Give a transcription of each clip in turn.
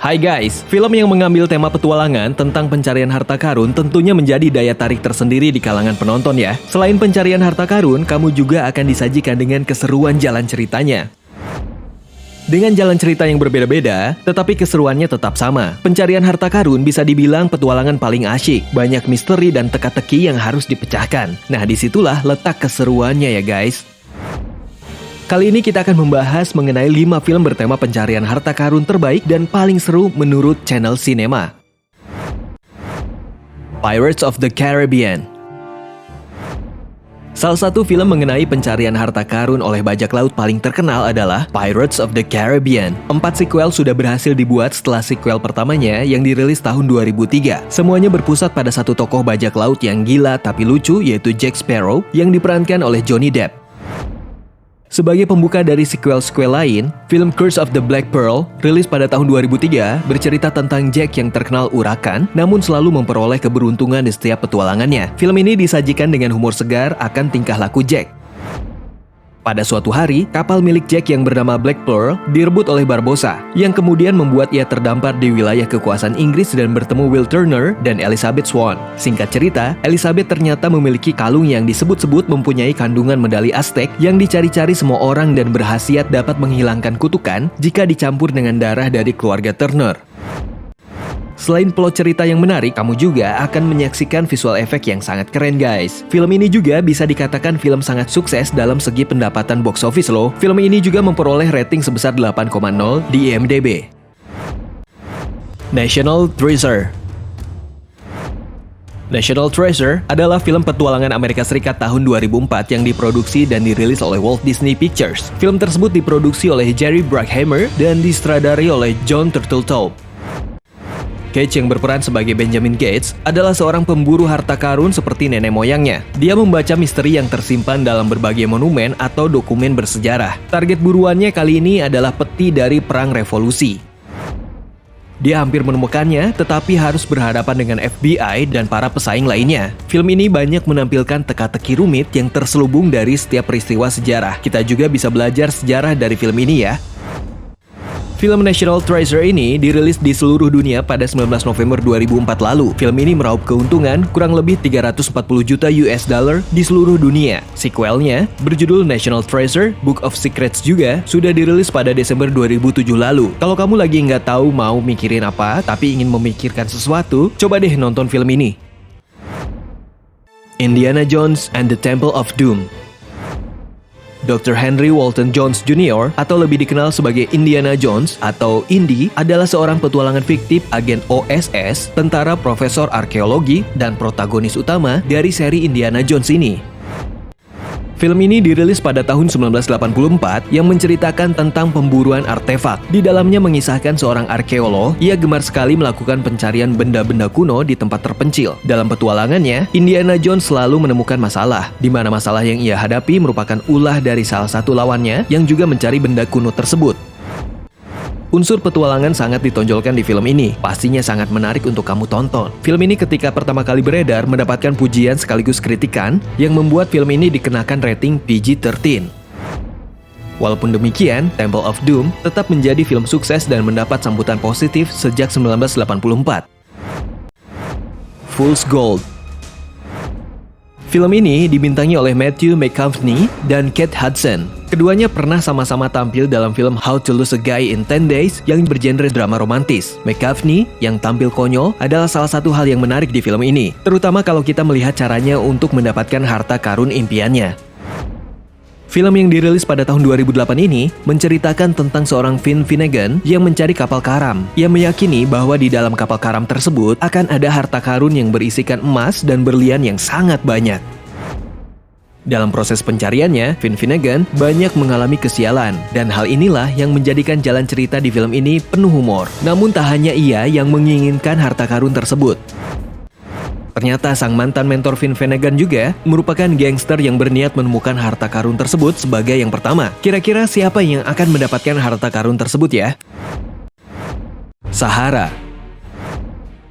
Hai guys, film yang mengambil tema petualangan tentang pencarian harta karun tentunya menjadi daya tarik tersendiri di kalangan penonton ya. Selain pencarian harta karun, kamu juga akan disajikan dengan keseruan jalan ceritanya. Dengan jalan cerita yang berbeda-beda, tetapi keseruannya tetap sama. Pencarian harta karun bisa dibilang petualangan paling asyik. Banyak misteri dan teka-teki yang harus dipecahkan. Nah, disitulah letak keseruannya ya guys. Kali ini kita akan membahas mengenai 5 film bertema pencarian harta karun terbaik dan paling seru menurut channel Cinema. Pirates of the Caribbean. Salah satu film mengenai pencarian harta karun oleh bajak laut paling terkenal adalah Pirates of the Caribbean. 4 sequel sudah berhasil dibuat setelah sequel pertamanya yang dirilis tahun 2003. Semuanya berpusat pada satu tokoh bajak laut yang gila tapi lucu, yaitu Jack Sparrow yang diperankan oleh Johnny Depp. Sebagai pembuka dari sequel-sequel lain, film Curse of the Black Pearl, rilis pada tahun 2003, bercerita tentang Jack yang terkenal urakan, namun selalu memperoleh keberuntungan di setiap petualangannya. Film ini disajikan dengan humor segar akan tingkah laku Jack. Pada suatu hari, kapal milik Jack yang bernama Black Pearl direbut oleh Barbossa, yang kemudian membuat ia terdampar di wilayah kekuasaan Inggris dan bertemu Will Turner dan Elizabeth Swann. Singkat cerita, Elizabeth ternyata memiliki kalung yang disebut-sebut mempunyai kandungan medali Aztec yang dicari-cari semua orang dan berhasiat dapat menghilangkan kutukan jika dicampur dengan darah dari keluarga Turner. Selain plot cerita yang menarik, kamu juga akan menyaksikan visual efek yang sangat keren guys. Film ini juga bisa dikatakan film sangat sukses dalam segi pendapatan box office loh. Film ini juga memperoleh rating sebesar 8,0 di IMDb. National Treasure. National Treasure adalah film petualangan Amerika Serikat tahun 2004 yang diproduksi dan dirilis oleh Walt Disney Pictures. Film tersebut diproduksi oleh Jerry Bruckheimer dan disutradari oleh John Turteltaub. Cage yang berperan sebagai Benjamin Gates adalah seorang pemburu harta karun seperti nenek moyangnya. Dia membaca misteri yang tersimpan dalam berbagai monumen atau dokumen bersejarah. Target buruannya kali ini adalah peti dari Perang Revolusi. Dia hampir menemukannya, tetapi harus berhadapan dengan FBI dan para pesaing lainnya. Film ini banyak menampilkan teka-teki rumit yang terselubung dari setiap peristiwa sejarah. Kita juga bisa belajar sejarah dari film ini ya. Film National Treasure ini dirilis di seluruh dunia pada 19 November 2004 lalu. Film ini meraup keuntungan kurang lebih 340 juta US dollar di seluruh dunia. Sequelnya, berjudul National Treasure, Book of Secrets juga, sudah dirilis pada Desember 2007 lalu. Kalau kamu lagi nggak tahu mau mikirin apa, tapi ingin memikirkan sesuatu, coba deh nonton film ini. Indiana Jones and the Temple of Doom. Dr. Henry Walton Jones Jr. atau lebih dikenal sebagai Indiana Jones atau Indy adalah seorang petualangan fiktif agen OSS, tentara profesor arkeologi, dan protagonis utama dari seri Indiana Jones ini. Film ini dirilis pada tahun 1984 yang menceritakan tentang pemburuan artefak. Di dalamnya mengisahkan seorang arkeolog, ia gemar sekali melakukan pencarian benda-benda kuno di tempat terpencil. Dalam petualangannya, Indiana Jones selalu menemukan masalah, di mana masalah yang ia hadapi merupakan ulah dari salah satu lawannya yang juga mencari benda kuno tersebut. Unsur petualangan sangat ditonjolkan di film ini, pastinya sangat menarik untuk kamu tonton. Film ini ketika pertama kali beredar mendapatkan pujian sekaligus kritikan yang membuat film ini dikenakan rating PG-13. Walaupun demikian, Temple of Doom tetap menjadi film sukses dan mendapat sambutan positif sejak 1984. Fool's Gold. Film ini dibintangi oleh Matthew McConaughey dan Kate Hudson. Keduanya pernah sama-sama tampil dalam film How to Lose a Guy in 10 Days yang bergenre drama romantis. McConaughey yang tampil konyol adalah salah satu hal yang menarik di film ini, terutama kalau kita melihat caranya untuk mendapatkan harta karun impiannya. Film yang dirilis pada tahun 2008 ini menceritakan tentang seorang Finn Finnegan yang mencari kapal karam. Ia meyakini bahwa di dalam kapal karam tersebut akan ada harta karun yang berisikan emas dan berlian yang sangat banyak. Dalam proses pencariannya, Finn Finnegan banyak mengalami kesialan, dan hal inilah yang menjadikan jalan cerita di film ini penuh humor. Namun tak hanya ia yang menginginkan harta karun tersebut. Ternyata sang mantan mentor Finn Finnegan juga merupakan gangster yang berniat menemukan harta karun tersebut sebagai yang pertama. Kira-kira siapa yang akan mendapatkan harta karun tersebut ya? Sahara.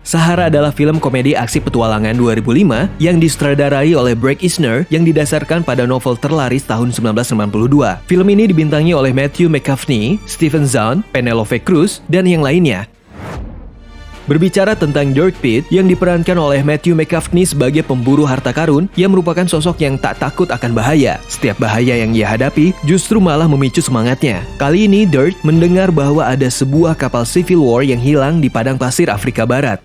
Sahara adalah film komedi aksi petualangan 2005 yang disutradarai oleh Brett Eisner yang didasarkan pada novel terlaris tahun 1992. Film ini dibintangi oleh Matthew McConaughey, Stephen Zahn, Penelope Cruz, dan yang lainnya. Berbicara tentang Dirk Pitt yang diperankan oleh Matthew McConaughey sebagai pemburu harta karun, ia merupakan sosok yang tak takut akan bahaya. Setiap bahaya yang ia hadapi justru malah memicu semangatnya. Kali ini Dirk mendengar bahwa ada sebuah kapal Civil War yang hilang di padang pasir Afrika Barat.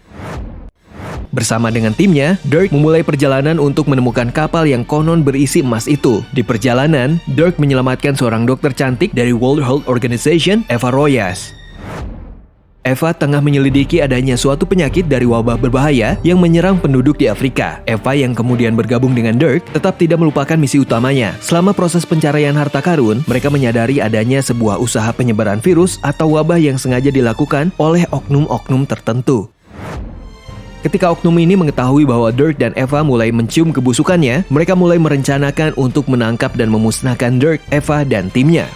Bersama dengan timnya, Dirk memulai perjalanan untuk menemukan kapal yang konon berisi emas itu. Di perjalanan, Dirk menyelamatkan seorang dokter cantik dari World Health Organization, Eva Royas. Eva tengah menyelidiki adanya suatu penyakit dari wabah berbahaya yang menyerang penduduk di Afrika. Eva yang kemudian bergabung dengan Dirk tetap tidak melupakan misi utamanya. Selama proses pencarian harta karun, mereka menyadari adanya sebuah usaha penyebaran virus atau wabah yang sengaja dilakukan oleh oknum-oknum tertentu. Ketika oknum ini mengetahui bahwa Dirk dan Eva mulai mencium kebusukannya, mereka mulai merencanakan untuk menangkap dan memusnahkan Dirk, Eva, dan timnya.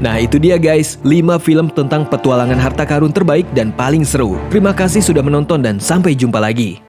Nah itu dia guys, 5 film tentang petualangan harta karun terbaik dan paling seru. Terima kasih sudah menonton dan sampai jumpa lagi.